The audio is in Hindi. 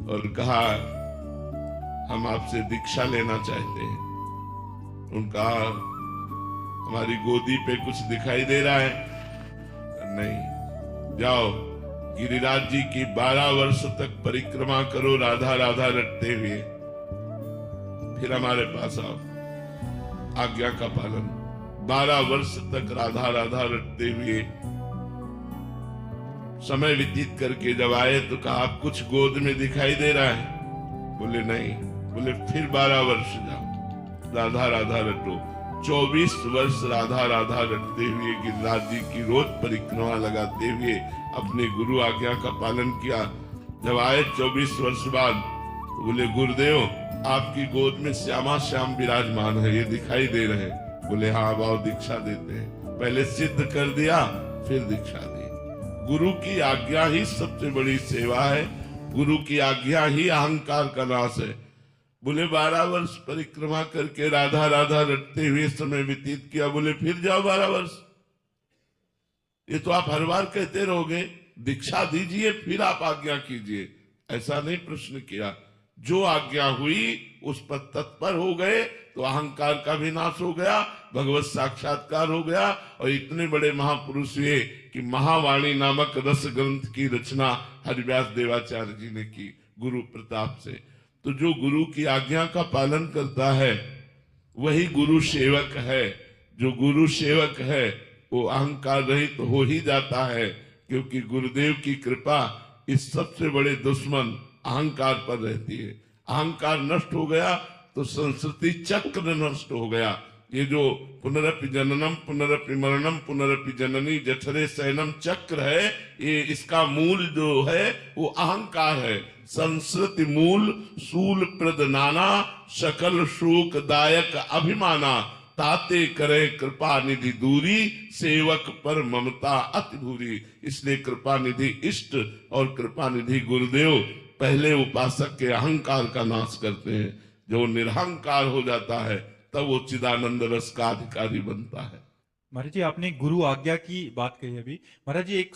और कहा हम आपसे दीक्षा लेना चाहते हैं। उनका हमारी गोदी पे कुछ दिखाई दे रहा है? नहीं। जाओ गिरिराज जी की 12 वर्ष तक परिक्रमा करो राधा राधा रटते हुए, फिर हमारे पास आओ। आज्ञा का पालन। 12 वर्ष तक राधा राधा रटते हुए समय व्यतीत करके जब आए तो कहा आप कुछ गोद में दिखाई दे रहा है? बोले नहीं। बोले फिर 12 वर्ष जाओ, राधा राधा रटो। 24 वर्ष राधा राधा रटते हुए गिरिराज जी की रोज परिक्रमा लगाते हुए अपने गुरु आज्ञा का पालन किया। जब आए 24 वर्ष बाद तो बोले गुरुदेव आपकी गोद में श्यामा श्याम विराजमान है, ये दिखाई दे रहे। बोले हाँ आओ दीक्षा देते हैं। पहले सिद्ध कर दिया फिर दीक्षा दी। गुरु की आज्ञा ही सबसे बड़ी सेवा है, गुरु की आज्ञा ही अहंकार का नाश है। बोले 12 वर्ष परिक्रमा करके राधा राधा रटते हुए समय व्यतीत किया। बोले फिर जाओ 12 वर्ष। ये तो आप हर बार कहते रहोगे, दीक्षा दीजिए फिर आप आज्ञा कीजिए, ऐसा नहीं प्रश्न किया। जो आज्ञा हुई उस पर तत्पर हो गए तो अहंकार का भी नाश हो गया, भगवत साक्षात्कार हो गया। और इतने बड़े महापुरुष हुए कि महावाणी नामक रस ग्रंथ की रचना हरिव्यास देवाचार्य जी ने की गुरु प्रताप से। तो जो गुरु की आज्ञा का पालन करता है वही गुरु सेवक है। जो गुरु सेवक है वो अहंकार रहित तो हो ही जाता है, क्योंकि गुरुदेव की कृपा इस सबसे बड़े दुश्मन अहंकार पर रहती है। अहंकार नष्ट हो गया तो संस्कृति चक्र नष्ट हो गया। ये जो पुनरपि जननम पुनरपि मरणम पुनरपि जननी जठरे शयनम चक्र है, ये इसका मूल जो है वो अहंकार है। संस्कृति मूल सूल प्रद नाना सकल शोक दायक अभिमाना ताते करे कृपा निधि दूरी सेवक पर ममता अति भूरी। इसलिए कृपा निधि इष्ट और कृपा निधि गुरुदेव पहले उपासक के अहंकार का नाश करते हैं। जो निरहंकार हो जाता है तब वो चिदानंद रस का अधिकारी बनता है। महाराज जी आपने गुरु आज्ञा की बात कही अभी। महाराज जी एक